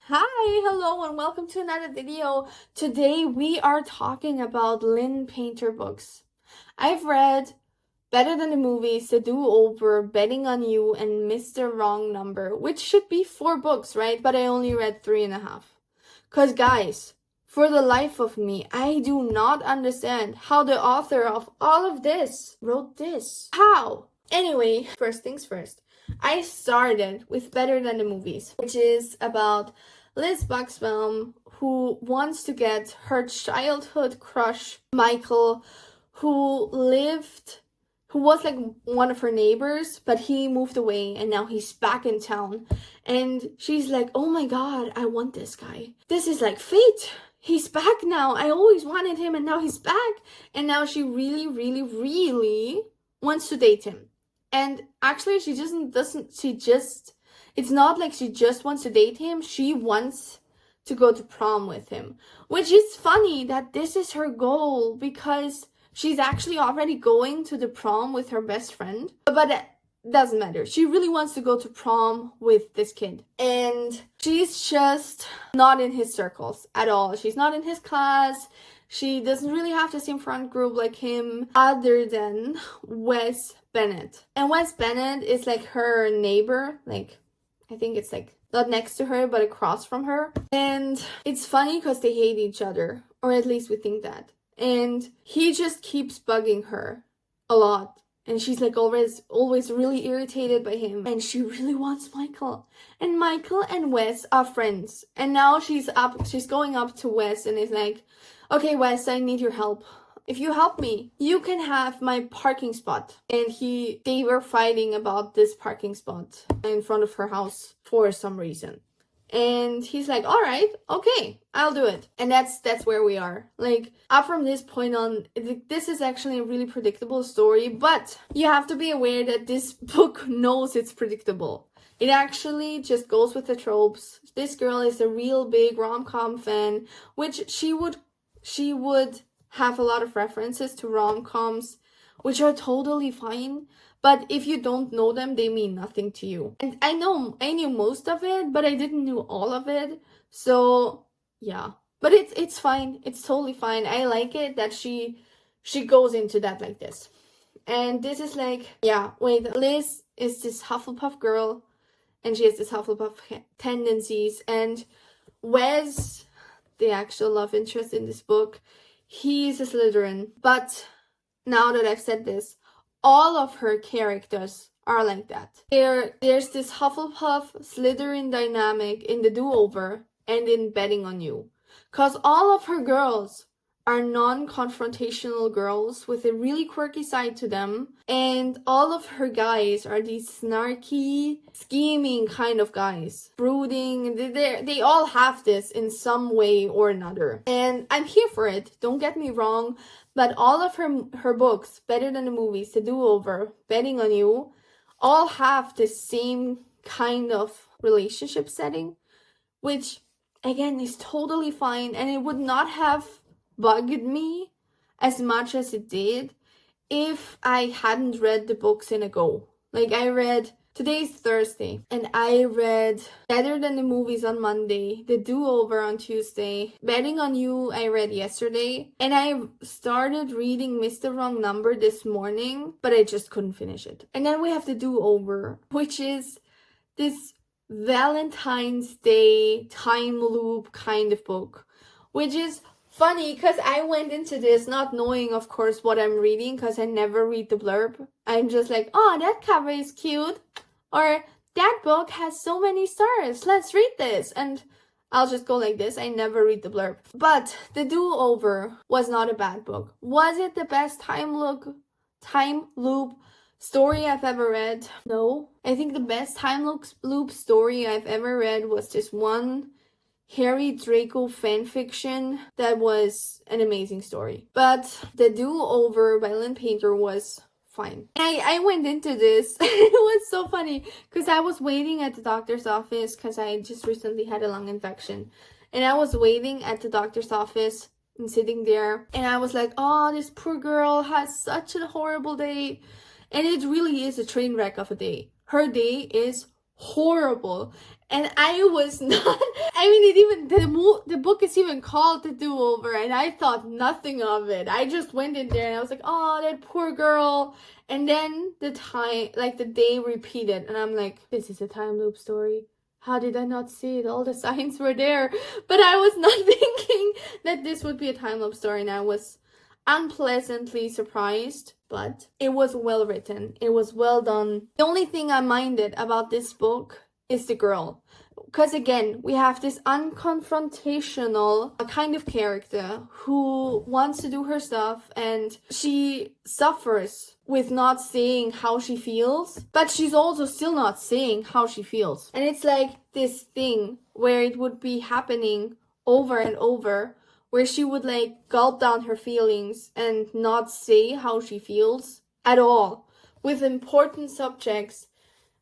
Hi, hello, and welcome to another video. Today we are talking about Lynn Painter books. I've read Better Than the Movies, The Do-Over, Betting on You, and Mr. Wrong Number, which should be 4 books, right? But I only read 3.5. Because guys, for the life of me, I do not understand how the author of all of this wrote this. How? Anyway, first things first. I started with Better Than the Movies, which is about Liz Buxbaum, who wants to get her childhood crush, Michael, who was like one of her neighbors, but he moved away and now he's back in town. And she's like, oh my god, I want this guy. This is like fate. He's back now. I always wanted him and now he's back. And now she really, really, really wants to date him. And actually, it's not like she just wants to date him. She wants to go to prom with him. Which is funny that this is her goal because she's actually already going to the prom with her best friend. But it doesn't matter. She really wants to go to prom with this kid. And she's just not in his circles at all. She's not in his class. She doesn't really have the same friend group like him other than Wes Bennett. And Wes Bennett is like her neighbor. Like, I think it's like not next to her, but across from her. And it's funny because they hate each other. Or at least we think that. And he just keeps bugging her a lot. And she's like always really irritated by him. And she really wants Michael. And Michael and Wes are friends. And now she's going up to Wes and is like, okay, Wes, I need your help. If you help me, you can have my parking spot. And they were fighting about this parking spot in front of her house for some reason. And he's like, all right, okay, I'll do it. And that's where we are. Like, up from this point on, this is actually a really predictable story, but you have to be aware that this book knows it's predictable. It actually just goes with the tropes. This girl is a real big rom-com fan, which she would have a lot of references to rom-coms, which are totally fine. But if you don't know them, they mean nothing to you. And I knew most of it, but I didn't know all of it. So yeah, but it's fine. It's totally fine. I like it that she goes into that like this. And this is like, yeah, wait, Liz is this Hufflepuff girl, and she has this Hufflepuff tendencies. And Wes, the actual love interest in this book, he's a Slytherin. But now that I've said this, all of her characters are like that. There's this Hufflepuff Slytherin dynamic in The Do-Over and in Betting on You. Because all of her girls are non-confrontational girls with a really quirky side to them. And all of her guys are these snarky, scheming kind of guys. Brooding. They all have this in some way or another. And I'm here for it. Don't get me wrong. But all of her books, Better Than the Movies, The Do-Over, Betting on You, all have the same kind of relationship setting, which, again, is totally fine. And it would not have bugged me as much as it did if I hadn't read the books in a go. Like, today's Thursday, and I read Better Than the Movies on Monday, The Do-Over on Tuesday, Betting on You I read yesterday, and I started reading Mr. Wrong Number this morning, but I just couldn't finish it. And then we have The Do-Over, which is this Valentine's Day time loop kind of book, which is funny because I went into this not knowing, of course, what I'm reading because I never read the blurb. I'm just like, oh, that cover is cute. Or that book has so many stars. Let's read this. And I'll just go like this. I never read the blurb. But The Do-Over was not a bad book. Was it the best time loop story I've ever read? No. I think the best time loop story I've ever read was this one Harry Draco fanfiction that was an amazing story. But The Do-Over by Lynn Painter was fine. I went into this. It was so funny because I was waiting at the doctor's office because I just recently had a lung infection. And I was waiting at the doctor's office and sitting there. And I was like, oh, this poor girl has such a horrible day. And it really is a train wreck of a day. Her day is horrible. And I was not, I mean, it even, the book is even called The Do-Over, and I thought nothing of it. I just went in there and I was like, oh, that poor girl. And then the day repeated, and I'm like, this is a time loop story. How did I not see it? All the signs were there. But I was not thinking that this would be a time loop story, and I was unpleasantly surprised. But it was well written. It was well done. The only thing I minded about this book is the girl. Because again, we have this unconfrontational kind of character who wants to do her stuff, and she suffers with not saying how she feels, but she's also still not saying how she feels. And it's like this thing where it would be happening over and over, where she would like gulp down her feelings and not say how she feels at all with important subjects.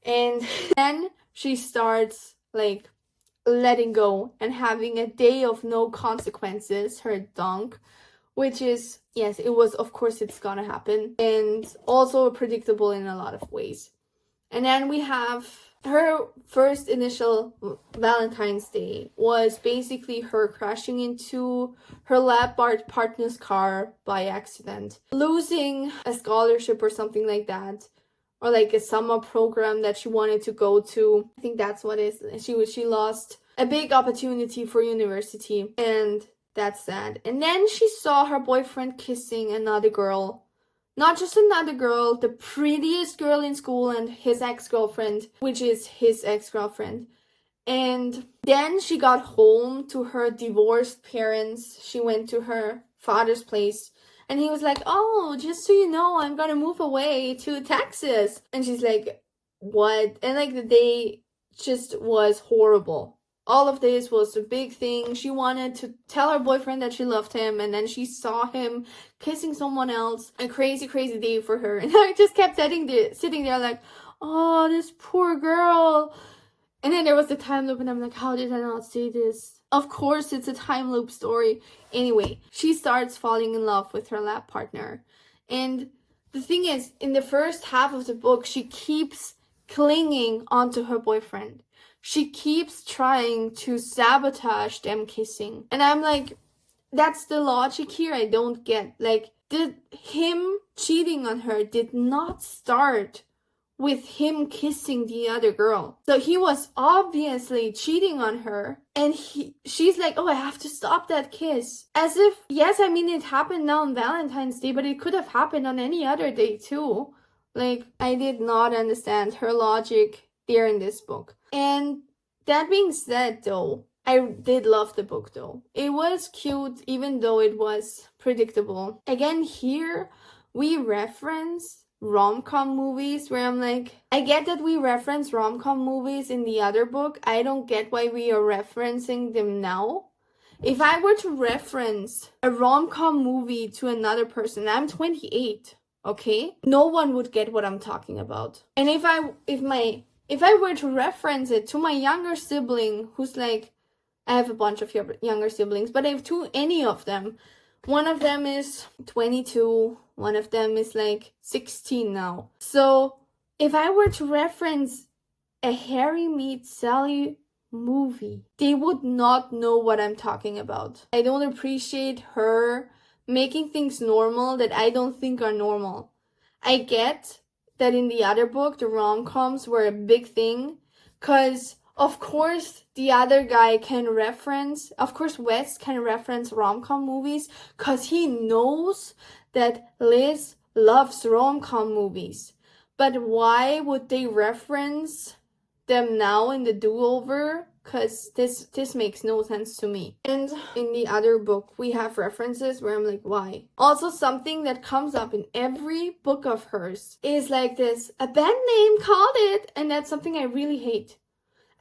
And then she starts like letting go and having a day of no consequences, her dunk, which is, yes, it was, of course it's gonna happen, and also predictable in a lot of ways. And then we have her first initial Valentine's Day was basically her crashing into her lab partner's car by accident, losing a scholarship or something like that, or like a summer program that she wanted to go to. I think that's what it is. She lost a big opportunity for university, and that's sad. And then she saw her boyfriend kissing another girl. Not just another girl, the prettiest girl in school, and his ex-girlfriend, which is his ex-girlfriend. And then she got home to her divorced parents. She went to her father's place. And he was like, oh, just so you know, I'm gonna move away to Texas. And she's like, what? And like the day just was horrible. All of this was a big thing. She wanted to tell her boyfriend that she loved him, and then she saw him kissing someone else. A crazy, crazy day for her. And I just kept sitting there like, oh, this poor girl. And then there was the time loop, and I'm like, how did I not see this? Of course, it's a time loop story. Anyway, she starts falling in love with her lab partner. And the thing is, in the first half of the book, she keeps clinging onto her boyfriend. She keeps trying to sabotage them kissing. And I'm like, that's the logic here I don't get. Like, him cheating on her did not start with him kissing the other girl. So he was obviously cheating on her, and she's like, oh, I have to stop that kiss. As if, yes, I mean, it happened now on Valentine's Day, but it could have happened on any other day too. Like, I did not understand her logic there in this book. And that being said, though, I did love the book, though. It was cute, even though it was predictable. Again, here we reference rom-com movies, where I'm like, I get that we reference rom-com movies in the other book. I don't get why we are referencing them now. If I were to reference a rom-com movie to another person, I'm 28, okay? No one would get what I'm talking about. And if I were to reference it to my younger sibling, who's like, I have a bunch of younger siblings, but if to any of them, one of them is 22, one of them is like 16 now. So if I were to reference a Harry meets Sally movie, they would not know what I'm talking about. I don't appreciate her making things normal that I don't think are normal. I get that in the other book, the rom-coms were a big thing, because of course the other guy can reference, of course Wes can reference rom-com movies, because he knows that Liz loves rom-com movies. But why would they reference them now in the Do-Over? Because this makes no sense to me. And in the other book, we have references where I'm like, why? Also, something that comes up in every book of hers is like this, a band name called it, and that's something I really hate.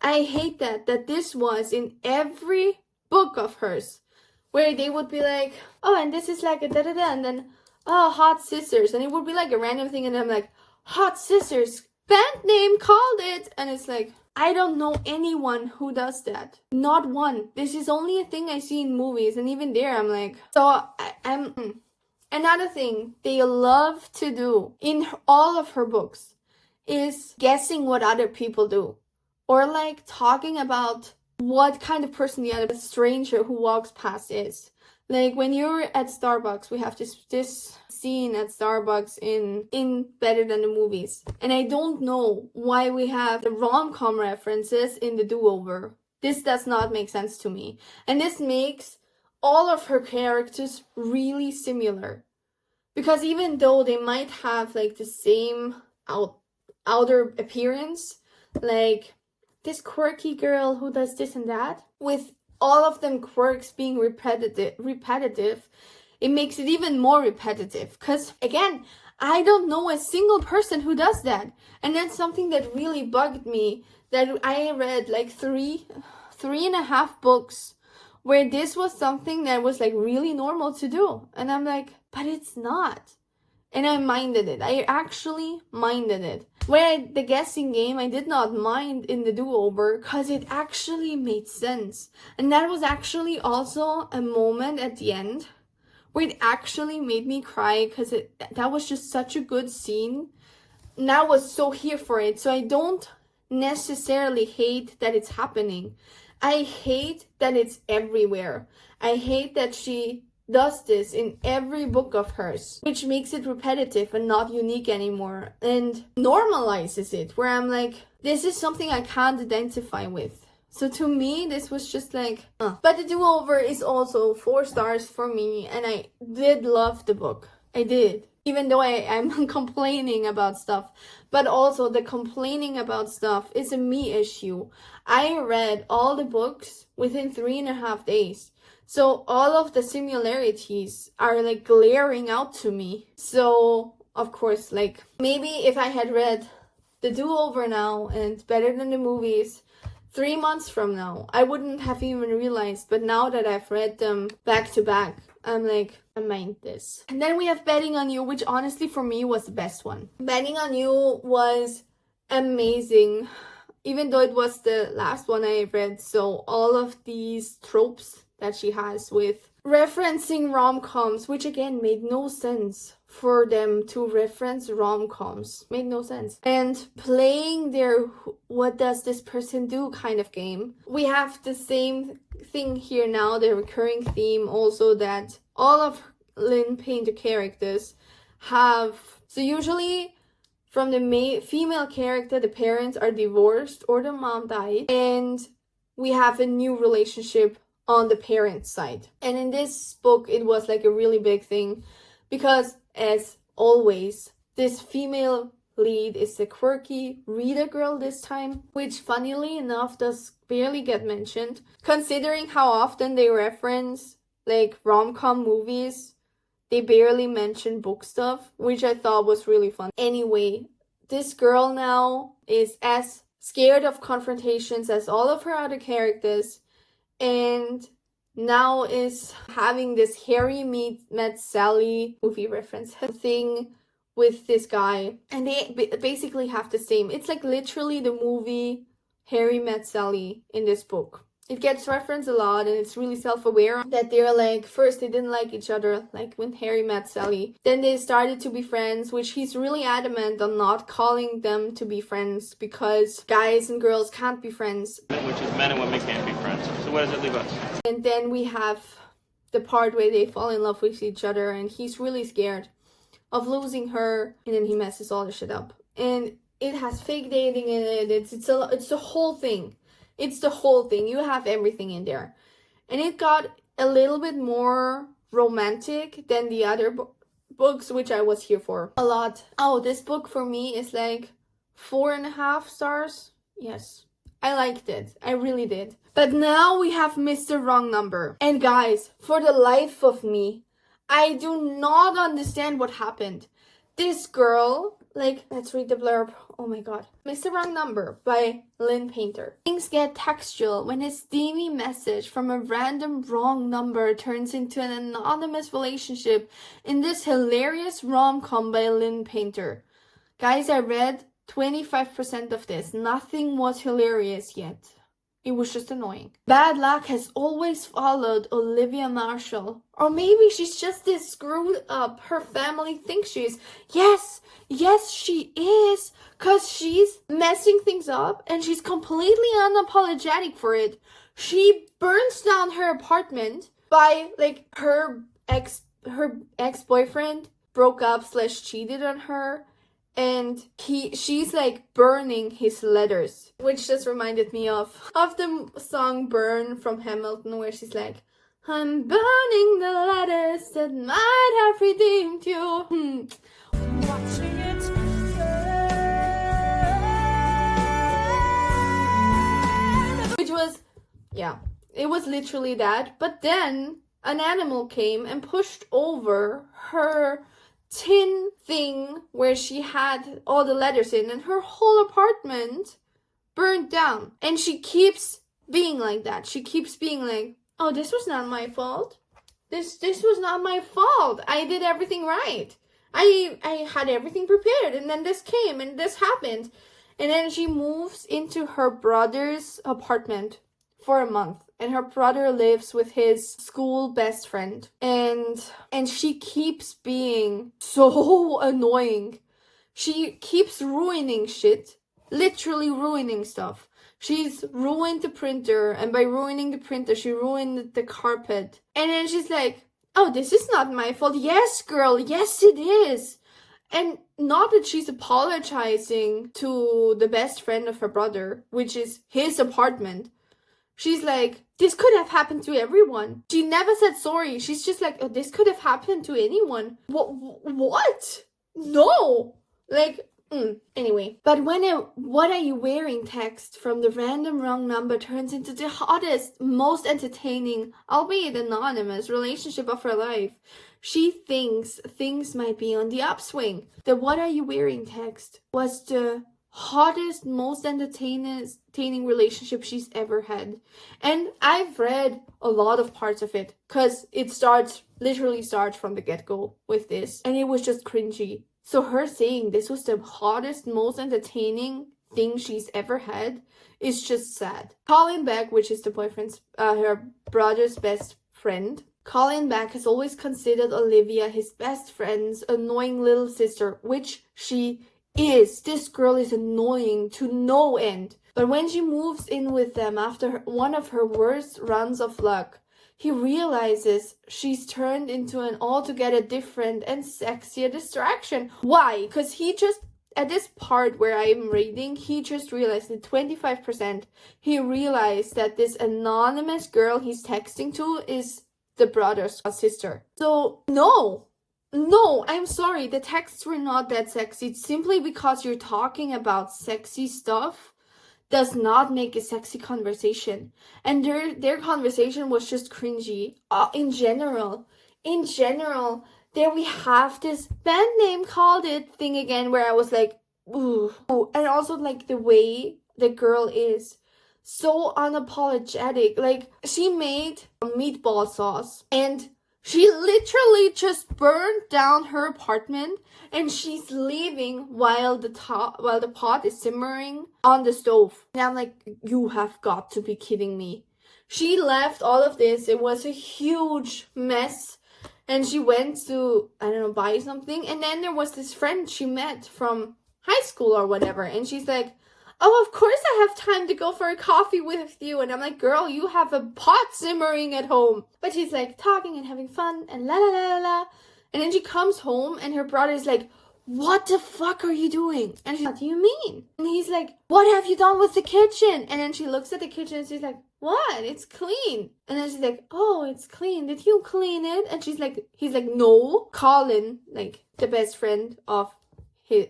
I hate that this was in every book of hers, where they would be like, oh, and this is like a da-da-da, and then, oh, Hot Scissors, and it would be like a random thing, and I'm like, Hot Scissors, band name called it, and it's like, I don't know anyone who does that. Not one. This is only a thing I see in movies, and even there I'm like, so I'm Another thing they love to do in all of her books is guessing what other people do. or like talking about what kind of person the other stranger who walks past is. Like when you're at Starbucks, we have this scene at Starbucks in Better Than the Movies. And I don't know why we have the rom-com references in the Do-Over. This does not make sense to me. And this makes all of her characters really similar. Because even though they might have like the same outer appearance, like this quirky girl who does this and that, with all of them quirks being repetitive, it makes it even more repetitive. Because again, I don't know a single person who does that. And that's something that really bugged me, that I read like three and a half books where this was something that was like really normal to do. And I'm like, but it's not. And I minded it. I actually minded it. Where the guessing game, I did not mind in the Do-Over because it actually made sense. And that was actually also a moment at the end where it actually made me cry because that was just such a good scene. And I was so here for it. So I don't necessarily hate that it's happening. I hate that it's everywhere. I hate that she does this in every book of hers, which makes it repetitive and not unique anymore, and normalizes it, where I'm like, this is something I can't identify with. So to me, this was just like, But the Do-Over is also 4 stars for me, and I did love the book. I did. Even though I'm complaining about stuff. But also, the complaining about stuff is a me issue. I read all the books within 3.5 days. So all of the similarities are like glaring out to me. So, of course, like, maybe if I had read the Do-Over now and Better Than the Movies 3 months from now, I wouldn't have even realized. But now that I've read them back to back, I'm like, I mind this. And then we have Betting on You, which honestly for me was the best one. Betting on You was amazing, even though it was the last one I read. So all of these tropes that she has with referencing rom-coms, which again made no sense for them to reference rom-coms. Made no sense. And playing their what does this person do kind of game. We have the same thing here now, the recurring theme also, that all of Lynn Painter characters have. So usually from the female character, the parents are divorced or the mom died, and we have a new relationship on the parent side. And in this book, it was like a really big thing because, as always, this female lead is a quirky reader girl this time, which funnily enough does barely get mentioned, considering how often they reference like rom-com movies. They barely mention book stuff, which I thought was really fun. Anyway, this girl now is as scared of confrontations as all of her other characters, and now is having this Harry met Sally movie reference thing with this guy. And they basically have the same. It's like literally the movie Harry Met Sally in this book. It gets referenced a lot, and it's really self-aware that they're like, first they didn't like each other, like when Harry met Sally. Then they started to be friends, which he's really adamant on not calling them to be friends because guys and girls can't be friends. Which is men and women can't be friends. So where does it leave us? And then we have the part where they fall in love with each other, and he's really scared of losing her, and then he messes all the shit up. And it has fake dating in it. It's the whole thing. It's the whole thing. You have everything in there. And it got a little bit more romantic than the other books, which I was here for a lot. Oh, this book for me is like 4.5 stars. Yes, I liked it. I really did. But now we have Mr. Wrong Number. And guys, for the life of me, I do not understand what happened. This girl, like, let's read the blurb. Oh my god. Mr. Wrong Number by Lynn Painter. Things get textual when a steamy message from a random wrong number turns into an anonymous relationship in this hilarious rom-com by Lynn Painter. Guys, I read 25% of this. Nothing was hilarious yet. It was just annoying. Bad luck has always followed Olivia Marshall. Or maybe she's just this screwed up her family thinks she is. Yes, she is. Because she's messing things up and she's completely unapologetic for it. She burns down her apartment by, like, her ex-boyfriend broke up / cheated on her. And she's like burning his letters, which just reminded me of the song Burn from Hamilton, where she's like, I'm burning the letters that might have redeemed you. Watching it burn. Which was, yeah, it was literally that. But then an animal came and pushed over her tin thing where she had all the letters in, and her whole apartment burned down. And she keeps being like that. She keeps being like, oh, this was not my fault. This was not my fault. I did everything right. I had everything prepared, and then this came and this happened. And then she moves into her brother's apartment for a month. And her brother lives with his school best friend. And she keeps being so annoying. She keeps ruining shit. Literally ruining stuff. She's ruined the printer. And by ruining the printer, she ruined the carpet. And then she's like, oh, this is not my fault. Yes, girl. Yes, it is. And not that she's apologizing to the best friend of her brother, which is his apartment. She's like, this could have happened to everyone. She never said sorry. She's just like, oh, this could have happened to anyone. What? No. Like, anyway. But when a what are you wearing text from the random wrong number turns into the hottest, most entertaining, albeit anonymous, relationship of her life, she thinks things might be on the upswing. The what are you wearing text was the hottest, most entertaining relationship she's ever had. And I've read a lot of parts of it, because it literally starts from the get-go with this, and it was just cringy. So her saying this was the hottest, most entertaining thing she's ever had is just sad. Colin Beck, which is the boyfriend's her brother's best friend, Colin Beck has always considered Olivia his best friend's annoying little sister, which she is. This girl is annoying to no end. But when she moves in with them after one of her worst runs of luck, he realizes she's turned into an altogether different and sexier distraction. Why? Because he just, at this part where I'm reading, he just realized at 25%, he realized that this anonymous girl he's texting to is the brother's sister. So, no, I'm sorry, the texts were not that sexy. Simply because you're talking about sexy stuff does not make a sexy conversation. And their conversation was just cringy. In general, there we have this band name called it thing again, where I was like, ooh. And also, like, the way the girl is so unapologetic. Like, she made a meatball sauce and she literally just burned down her apartment, and she's leaving while the pot is simmering on the stove. And I'm like, you have got to be kidding me. She left all of this. It was a huge mess. And she went to, I don't know, buy something. And then there was this friend she met from high school or whatever. And she's like, oh, of course I have time to go for a coffee with you. And I'm like, girl, you have a pot simmering at home. But she's like talking and having fun and la la la la la. And then she comes home and her brother's like, what the fuck are you doing? And she's like, what do you mean? And he's like, what have you done with the kitchen? And then she looks at the kitchen and she's like, what? It's clean. And then she's like, oh, it's clean. Did you clean it? And he's like, no. Colin, like the best friend of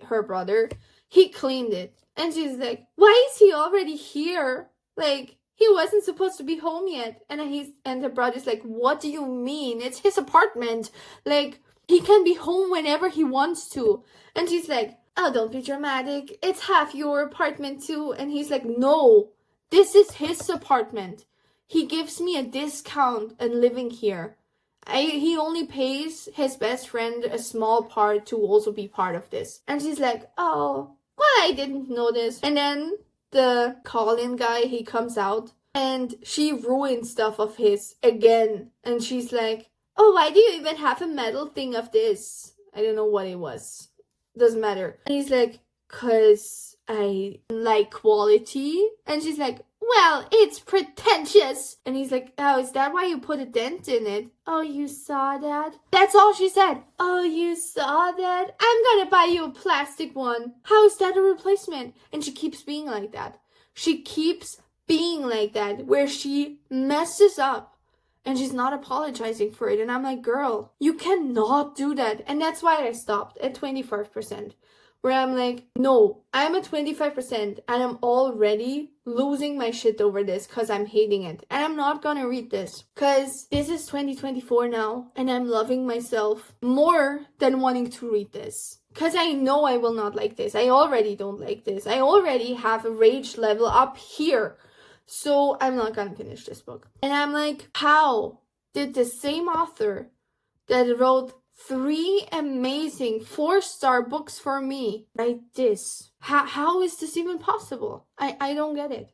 her brother, he cleaned it. And she's like, why is he already here? Like, he wasn't supposed to be home yet. And the brother's like, what do you mean? It's his apartment. Like, he can be home whenever he wants to. And she's like, oh, don't be dramatic. It's half your apartment too. And he's like, no, this is his apartment. He gives me a discount and living here. He only pays his best friend a small part to also be part of this. And she's like, oh, well, I didn't know this. And then the Colin guy, he comes out and she ruined stuff of his again. And she's like, oh, why do you even have a metal thing of this? I don't know what it was. Doesn't matter. And he's like, cause I like quality. And she's like, well, it's pretentious. And he's like, oh, is that why you put a dent in it? Oh, you saw that? That's all she said. Oh, you saw that? I'm gonna buy you a plastic one. How is that a replacement? And she keeps being like that. She keeps being like that, where she messes up and she's not apologizing for it. And I'm like, girl, you cannot do that. And that's why I stopped at 25%. Where I'm like, no, I'm at 25% and I'm already losing my shit over this because I'm hating it. And I'm not gonna read this because this is 2024 now and I'm loving myself more than wanting to read this. Because I know I will not like this. I already don't like this. I already have a rage level up here. So I'm not gonna finish this book. And I'm like, how did the same author that wrote 3 amazing 4-star books for me write this? How is this even possible? I don't get it.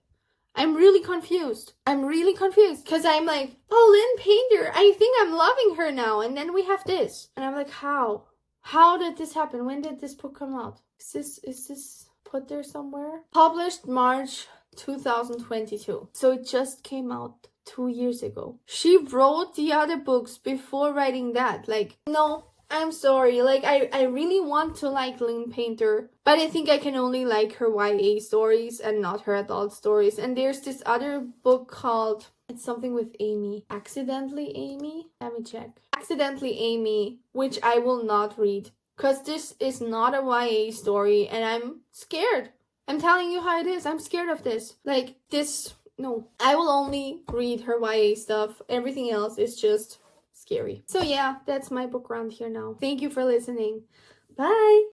I'm really confused. Because I'm like, oh, Lynn Painter, I think I'm loving her now. And then we have this. And I'm like, how? How did this happen? When did this book come out? Is this put there somewhere? Published March 2022. So it just came out 2 years ago. She wrote the other books before writing that. Like, no, I'm sorry. Like, I really want to like Lynn Painter, but I think I can only like her YA stories and not her adult stories. And there's this other book called, it's something with Amy. Accidentally Amy? Let me check. Accidentally Amy, which I will not read. Because this is not a YA story and I'm scared. I'm telling you how it is. I'm scared of this. Like, this, no. I will only read her YA stuff. Everything else is just scary. So yeah, that's my book round here now. Thank you for listening. Bye!